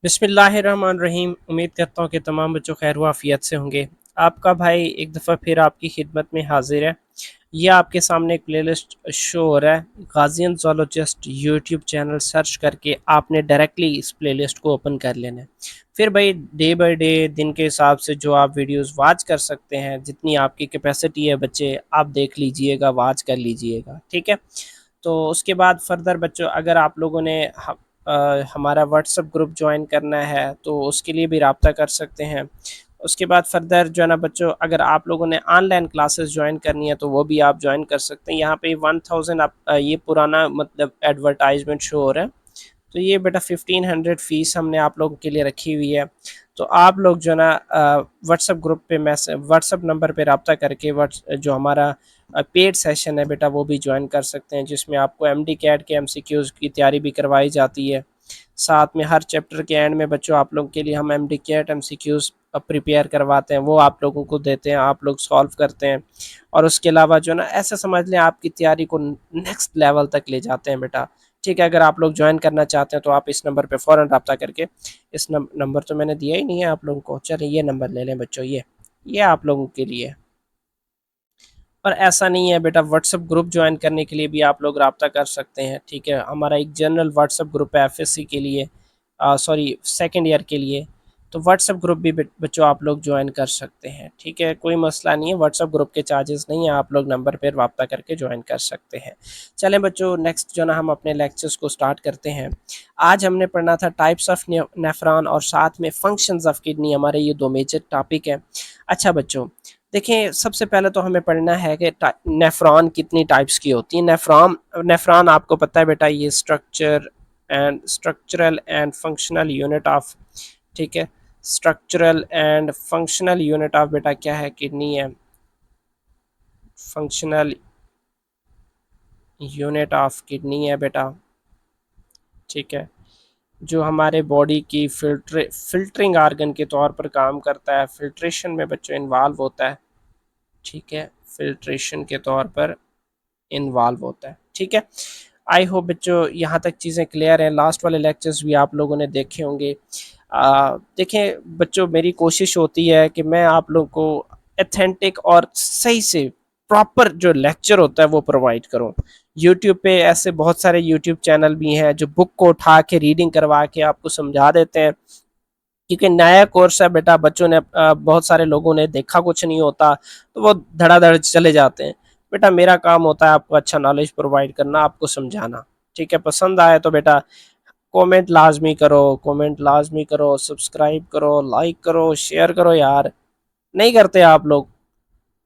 बिस्मिल्लाहिर्रहमानिर्रहीम। उम्मीद करता हूँ कि तमाम बच्चों खैर आफियत से होंगे। आपका भाई एक दफ़ा फिर आपकी खिदमत में हाजिर है। यह आपके सामने एक प्लेलिस्ट शो हो रहा है। गाजियन जोलॉजिस्ट यूट्यूब चैनल सर्च करके आपने डायरेक्टली इस प्लेलिस्ट को ओपन कर लेना है। फिर भाई डे बाय डे दिन के हिसाब से जो आप वीडियोस वॉच कर सकते हैं, जितनी आपकी कैपेसिटी है बच्चे आप देख लीजिएगा, वॉच कर लीजिएगा, ठीक है। तो उसके बाद फर्दर बच्चों अगर आप लोगों ने हमारा व्हाट्सएप ग्रुप ज्वाइन करना है तो उसके लिए भी रब्ता कर सकते हैं। उसके बाद फर्दर जो है ना बच्चों, अगर आप लोगों ने ऑनलाइन क्लासेस ज्वाइन करनी है तो वो भी आप ज्वाइन कर सकते हैं। यहाँ पे 1000 आप ये पुराना मतलब एडवर्टाइजमेंट शो हो रहा है, तो ये बेटा 1500 फ़ीस हमने आप लोगों के लिए रखी हुई है। तो आप लोग जो है ना व्हाट्सएप ग्रुप पे मैसेज व्हाट्सएप नंबर पे रब्ता करके व्हाट्स जो हमारा पेड सेशन है बेटा वो भी ज्वाइन कर सकते हैं, जिसमें आपको एमडी कैट के एमसीक्यूज़ की तैयारी भी करवाई जाती है। साथ में हर चैप्टर के एंड में बच्चों आप लोगों के लिए हम एमडी कैट एमसीक्यूज़ प्रिपेयर करवाते हैं, वो आप लोगों को देते हैं, आप लोग सॉल्व करते हैं। और उसके अलावा जो है ना ऐसा समझ लें आपकी तैयारी को नेक्स्ट लेवल तक ले जाते हैं बेटा। ठीक है, अगर आप लोग ज्वाइन करना चाहते हैं तो आप इस नंबर पे फ़ौरन रब्ता करके इस नंबर तो मैंने दिया ही नहीं है आप लोगों को, चलिए ये नंबर ले लें बच्चों, ये आप लोगों के लिए। और ऐसा नहीं है बेटा, व्हाट्सएप ग्रुप ज्वाइन करने के लिए भी आप लोग रब्ता कर सकते हैं, ठीक है। हमारा एक जनरल व्हाट्सएप ग्रुप है एफएससी के लिए, सॉरी सेकेंड ईयर के लिए। तो व्हाट्सएप ग्रुप भी बच्चों आप लोग ज्वाइन कर सकते हैं, ठीक है, कोई मसला नहीं है। व्हाट्सएप ग्रुप के चार्जेस नहीं है, आप लोग नंबर पर रब्ता करके ज्वाइन कर सकते हैं। चलें बच्चों, नेक्स्ट जो ना हम अपने लेक्चर्स को स्टार्ट करते हैं। आज हमने पढ़ना था टाइप्स ऑफ नेफ्रॉन और साथ में फंक्शंस ऑफ किडनी, हमारे ये दो मेजर टॉपिक हैं। अच्छा बच्चों, देखिए सबसे पहले तो हमें पढ़ना है कि नेफ्रॉन कितनी टाइप्स की होती है। नेफ्रॉन नेफ्रॉन आपको पता है बेटा, ये structural and functional unit of, ठीक है, structural and functional unit of बेटा क्या है, किडनी है। फंक्शनल यूनिट ऑफ किडनी है बेटा, ठीक है, जो हमारे बॉडी की फिल्टरिंग आर्गन के तौर पर काम करता है, फिल्ट्रेशन में बच्चों इन्वॉल्व होता है, ठीक है, फिल्ट्रेशन के तौर पर इन्वॉल्व होता है, ठीक है। आई होप बच्चों यहाँ तक चीज़ें क्लियर हैं। लास्ट वाले लेक्चर्स भी आप लोगों ने देखे होंगे। देखें बच्चों, मेरी कोशिश होती है कि मैं आप लोगों को अथेंटिक और सही से प्रॉपर जो लेक्चर होता है वो प्रोवाइड करूँ। यूट्यूब पे ऐसे बहुत सारे यूट्यूब चैनल भी हैं जो बुक को उठा के रीडिंग करवा के आपको समझा देते हैं, क्योंकि नया कोर्स है बेटा, बच्चों ने बहुत सारे लोगों ने देखा कुछ नहीं होता तो वो धड़ाधड़ चले जाते हैं। बेटा मेरा काम होता है आपको अच्छा नॉलेज प्रोवाइड करना, आपको समझाना, ठीक है। पसंद आए तो बेटा कमेंट लाजमी करो, कमेंट लाजमी करो, सब्सक्राइब करो, लाइक करो, शेयर करो यार। नहीं करते आप लोग,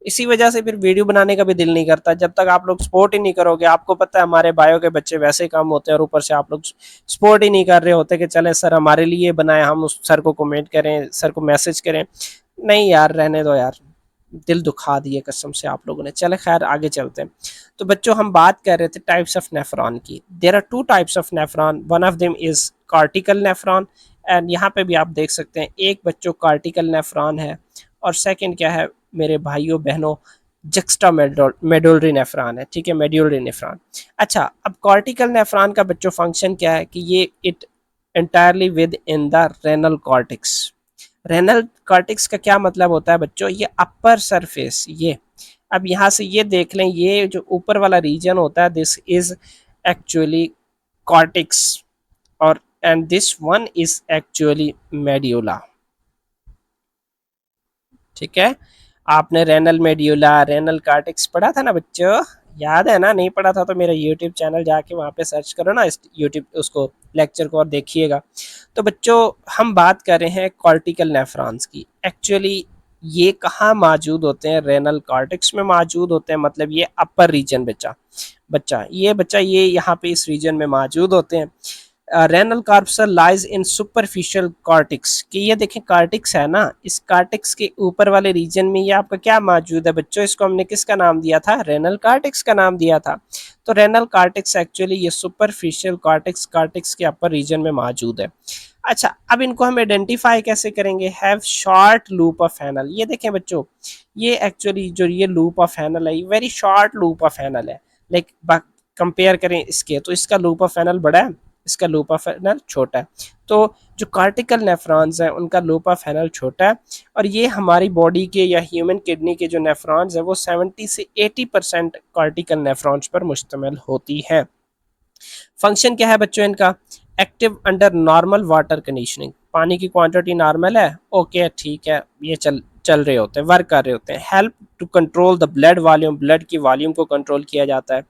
इसी वजह से फिर वीडियो बनाने का भी दिल नहीं करता। जब तक आप लोग सपोर्ट ही नहीं करोगे, आपको पता है हमारे बायो के बच्चे वैसे ही काम होते हैं और ऊपर से आप लोग सपोर्ट ही नहीं कर रहे होते कि चले सर हमारे लिए बनाए, हम उस सर को कमेंट करें, सर को मैसेज करें। नहीं यार, रहने दो यार, दिल दुखा दिए कसम से आप लोगों ने। चले खैर आगे चलते हैं। तो बच्चों हम बात कर रहे थे टाइप्स ऑफ नेफ्रॉन की। There are two types of nephron, one of them is cortical nephron, and यहाँ पे भी आप देख सकते हैं एक बच्चों कार्टिकल नेफ्रॉन है, और सेकंड क्या है मेरे भाइयों बहनों, जक्स्टा मेडुलरी नेफ्रॉन है, ठीक है, मेड्यूलरी नेफ्रॉन। अच्छा, अब कॉर्टिकल नेफ्रॉन का बच्चों फंक्शन क्या है कि ये it entirely with in the renal cortex. Renal cortex का क्या मतलब होता है बच्चों, ये अपर सरफेस, ये अब यहाँ से ये देख लें, ये जो ऊपर वाला रीजन होता है दिस इज एक्चुअली कॉर्टिक्स, और and this one is actually medulla, ठीक है। आपने रेनल मेड्यूला रेनल कार्टिक्स पढ़ा था ना बच्चों, याद है ना? नहीं पढ़ा था तो मेरा यूट्यूब चैनल जाके वहाँ पे सर्च करो ना, इस यूट्यूब उसको लेक्चर को, और देखिएगा। तो बच्चों हम बात कर रहे हैं कॉर्टिकल नेफ्रॉन्स की। एक्चुअली ये कहाँ मौजूद होते हैं? रेनल कार्टिक्स में मौजूद होते हैं, मतलब ये अपर रीजन बच्चा बच्चा ये बच्चा ये यहाँ पे इस रीजन में मौजूद होते हैं। Renal corpuscle lies in superficial cortex, कि ये देखें कार्टिक्स है ना, इस कार्टिक्स के ऊपर वाले रीजन में ये आपका क्या मौजूद है बच्चों, इसको हमने किसका नाम दिया था? रेनल कार्टिक्स का नाम दिया था। तो रेनल कार्टिक्स एक्चुअली ये सुपरफिशियल कॉर्टिक्स कार्टिक्स के अपर रीजन में मौजूद है। अच्छा, अब इनको हम आइडेंटिफाई कैसे करेंगे? हैव शॉर्ट लूप ऑफ हैनल, ये देखें बच्चों, ये एक्चुअली जो ये लूप ऑफ हैनल है, ये very short loop of Henle है। लाइक कंपेयर करें इसके, तो इसका लूप ऑफ हैनल बड़ा है, इसका लूप ऑफ एनल छोटा है। तो जो कार्टिकल नेफ्रॉन्स हैं उनका लूप ऑफ हैनल छोटा है, और ये हमारी बॉडी के या ह्यूमन किडनी के जो नेफ्रॉन्स हैं वो 70 से 80% कार्टिकल नेफ्रॉन्स पर मुश्तमिल होती है। फंक्शन क्या है बच्चों इनका? Active under normal water conditioning, पानी की क्वांटिटी नॉर्मल है, ओके ठीक है, ये चल चल रहे होते हैं, वर्क कर रहे होते हैं। Help to control the blood volume, blood की वॉल्यूम को कंट्रोल किया जाता है।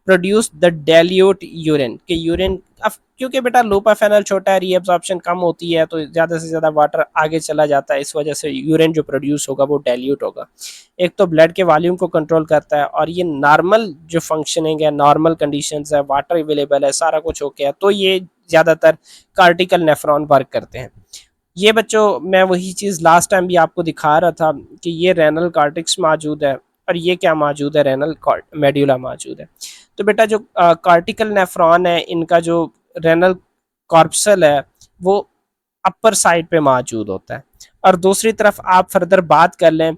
प्रोड्यूस द डेल्यूट यूरिन, के यूरिन अब क्योंकि बेटा लूपा फेनल छोटा है, रीअब्जॉर्प्शन कम होती है, तो ज़्यादा से ज़्यादा वाटर आगे चला जाता है, इस वजह से यूरिन जो प्रोड्यूस होगा वो डेल्यूट होगा। एक तो ब्लड के वॉल्यूम को कंट्रोल करता है, और ये नॉर्मल जो फंक्शनिंग है, नॉर्मल कंडीशंस है, वाटर अवेलेबल है, सारा कुछ ओके है, तो ये ज़्यादातर कार्टिकल नेफ्रॉन वर्क करते हैं। ये बच्चों मैं वही चीज़ लास्ट टाइम भी आपको दिखा रहा था कि ये रेनल कार्टिक्स मौजूद है, और ये क्या मौजूद है, रेनल मेड्यूला मौजूद है। तो बेटा जो कार्टिकल नेफ्रॉन है इनका जो रेनल कॉर्पसल है वो अपर साइड पे मौजूद होता है। और दूसरी तरफ आप फर्दर बात कर लें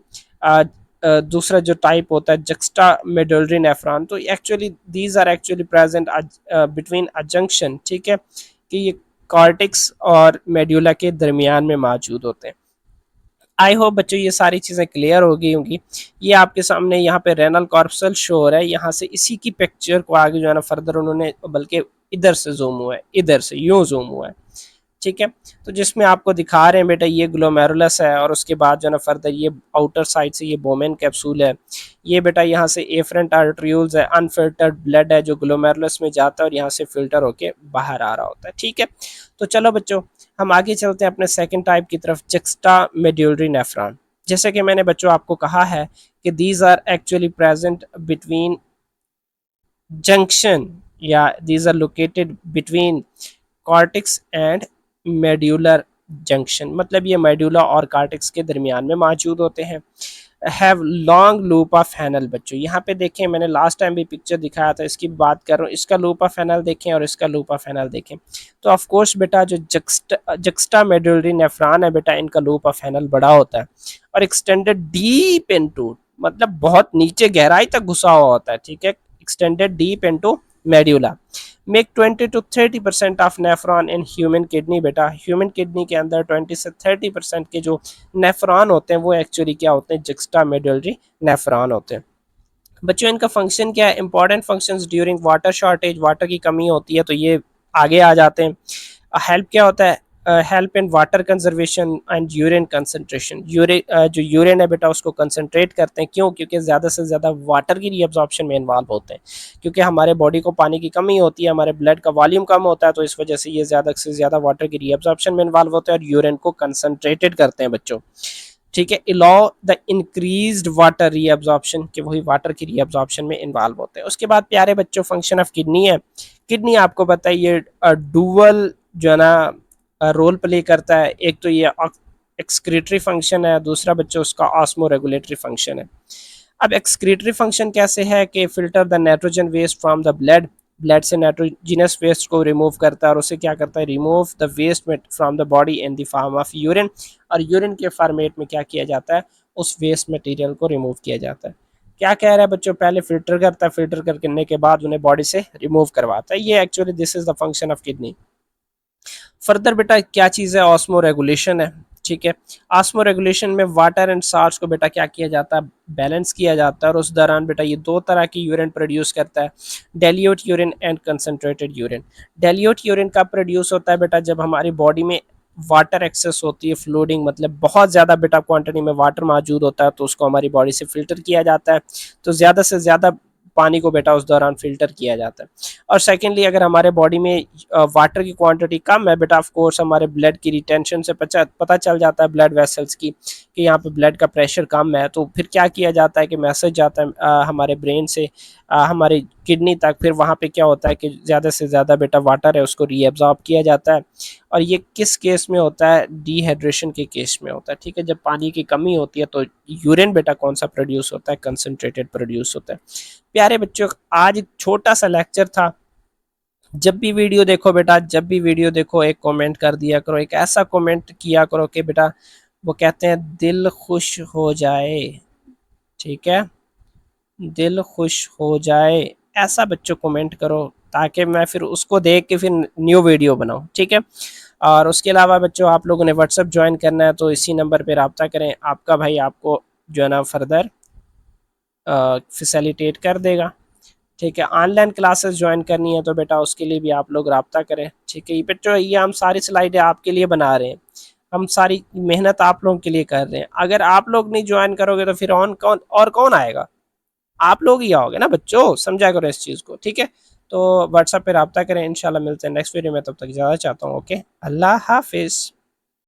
दूसरा जो टाइप होता है जक्स्टा मेडुलरी नेफ्रॉन, तो actually these are actually present between a junction, ठीक है, कि ये कॉर्टिक्स और मेड्यूला के दरमियान में मौजूद होते हैं। आई होप बच्चों ये सारी चीज़ें क्लियर हो गई होंगी। ये आपके सामने यहाँ पे रेनल कॉर्पसल शो हो रहा है, यहाँ से इसी की पिक्चर को आगे जो है ना फर्दर उन्होंने बल्कि इधर से जूम हुआ है, इधर से यूँ जूम हुआ है, ठीक है। तो जिसमें आपको दिखा रहे हैं बेटा ये ग्लोमेरुलस है, और उसके बाद जो है ना फर्दर ये आउटर साइड से ये बोमेन कैप्सूल है। ये बेटा यहाँ से एफरेंट आर्टरियोल्स है, अनफिल्टर्ड ब्लड है जो ग्लोमेरुलस में जाता है और यहाँ से फिल्टर होके बाहर आ रहा होता है, ठीक है। तो चलो बच्चों हम आगे चलते हैं अपने सेकंड टाइप की तरफ, जक्स्टा मेड्यूलरी नेफ्रॉन। जैसे कि मैंने बच्चों आपको कहा है कि these are actually present between junction, या these are located between cortex and medullary junction, मतलब ये मेड्यूला और कॉर्टिक्स के दरमियान में मौजूद होते हैं। हैव लॉन्ग लूप ऑफ हैनल, बच्चों यहाँ पे देखें मैंने लास्ट टाइम भी पिक्चर दिखाया था, इसकी बात कर रहा हूँ, इसका लूप ऑफ हैनल देखें और इसका लूप ऑफ हैनल देखें। तो ऑफ कोर्स बेटा जो जक्स्टा मेडुलरी नेफ्रॉन है बेटा इनका लूप ऑफ हैनल बड़ा होता है, और एक्सटेंडेड डीप इनटू, मतलब बहुत नीचे गहराई तक घुसा हुआ होता है, ठीक है, extended deep into medulla. Make 20 to 30% of nephron in human kidney, बेटा ह्यूमन किडनी के अंदर 20 से 30% के जो नेफ्रॉन होते हैं वो एक्चुअली क्या होते हैं, जक्स्टा मेडुलरी नेफ्रॉन होते हैं। बच्चों इनका फंक्शन क्या है, important functions during water shortage, water की कमी होती है तो ये आगे आ जाते हैं। हेल्प क्या होता है, help in water conservation and urine concentration, जो यूरिन है बेटा उसको कंसनट्रेट करते हैं, क्यों, क्योंकि ज़्यादा से ज़्यादा वाटर की रीअब्जॉर्प्शन में इन्वॉल्व होते हैं, क्योंकि हमारे बॉडी को पानी की कमी होती है, हमारे ब्लड का वॉल्यूम कम होता है, तो इस वजह से ये ज़्यादा से ज़्यादा वाटर की रीअब्जॉर्प्शन में इन्वॉल्व होते हैं और यूरिन को कंसनट्रेटेड करते हैं बच्चों, ठीक है। Allow the increased water reabsorption, कि वही वाटर की रीअब्जॉर्प्शन में इन्वॉल्व होते हैं। उसके बाद प्यारे बच्चों फंक्शन ऑफ किडनी है, किडनी आपको पता है ये डुअल जो है ना रोल प्ले करता है, एक तो ये एक्सक्रीटरी फंक्शन है, दूसरा बच्चों उसका ऑस्मो रेगुलेटरी फंक्शन है। अब एक्सक्रीटरी फंक्शन कैसे है कि filter the nitrogen waste from the blood, blood से नाइट्रोजिनस वेस्ट को रिमूव करता है, और उसे क्या करता है, remove the waste from the body in the form of urine, और यूरिन के फॉर्मेट में क्या किया जाता है, उस वेस्ट मटेरियल को रिमूव किया जाता है। क्या कह रहा है बच्चों, पहले फिल्टर करता है, फिल्टर करने के बाद उन्हें बॉडी से रिमूव करवाता है, ये actually this is the function of kidney. Further बेटा क्या चीज़ है, ऑस्मो रेगुलेशन है, ठीक है। ऑस्मो रेगुलेशन में वाटर एंड साल्ट्स को बेटा क्या किया जाता है, बैलेंस किया जाता है, और उस दौरान बेटा ये दो तरह की यूरिन प्रोड्यूस करता है, dilute urine and concentrated urine. Dilute urine कब प्रोड्यूस होता है बेटा, जब हमारी बॉडी में वाटर एक्सेस होती है, फ्लोडिंग मतलब बहुत ज़्यादा बेटा क्वांटिटी में वाटर मौजूद होता है, तो उसको हमारी बॉडी से फिल्टर किया जाता है, तो ज़्यादा से ज़्यादा पानी को बेटा उस दौरान फिल्टर किया जाता है। और सेकेंडली अगर हमारे बॉडी में वाटर की क्वांटिटी कम है बेटा, ऑफ कोर्स हमारे ब्लड की रिटेंशन से पता चल जाता है ब्लड वेसल्स की कि यहाँ पे ब्लड का प्रेशर कम है, तो फिर क्या किया जाता है कि मैसेज जाता है हमारे ब्रेन से हमारे किडनी तक, फिर वहाँ पे क्या होता है कि ज़्यादा से ज़्यादा बेटा वाटर है उसको रीअब्जॉर्ब किया जाता है। और ये किस केस में होता है, डिहाइड्रेशन के केस में होता है, ठीक है, जब पानी की कमी होती है तो यूरिन बेटा कौन सा प्रोड्यूस होता है, कंसनट्रेटेड प्रोड्यूस होता है। प्यारे बच्चों आज एक छोटा सा लेक्चर था, जब भी वीडियो देखो बेटा, जब भी वीडियो देखो एक कमेंट कर दिया करो, एक ऐसा कमेंट किया करो कि बेटा वो कहते हैं दिल खुश हो जाए, ठीक है, दिल खुश हो जाए, ऐसा बच्चों कमेंट करो ताकि मैं फिर उसको देख के फिर न्यू वीडियो बनाऊं, ठीक है। और उसके अलावा बच्चों आप लोगों ने व्हाट्सअप ज्वाइन करना है तो इसी नंबर पर रब्ता करें, आपका भाई आपको जो है ना फर्दर फैसिलिटेट कर देगा। ठीक है, ऑनलाइन क्लासेस ज्वाइन करनी है तो बेटा उसके लिए भी आप लोग रब्ता करें। ठीक है, ये बच्चों ये हम सारी स्लाइडें आपके लिए बना रहे हैं, हम सारी मेहनत आप लोगों के लिए कर रहे हैं। अगर आप लोग नहीं ज्वाइन करोगे तो फिर कौन आएगा? आप लोग ही आओगे ना बच्चों, समझा करो इस चीज़ को। ठीक है, तो व्हाट्सएप पे रब्ता करें, इंशाल्लाह मिलते हैं नेक्स्ट वीडियो में, तब तक इजाज़त चाहता हूँ। ओके, अल्लाह हाफिज़।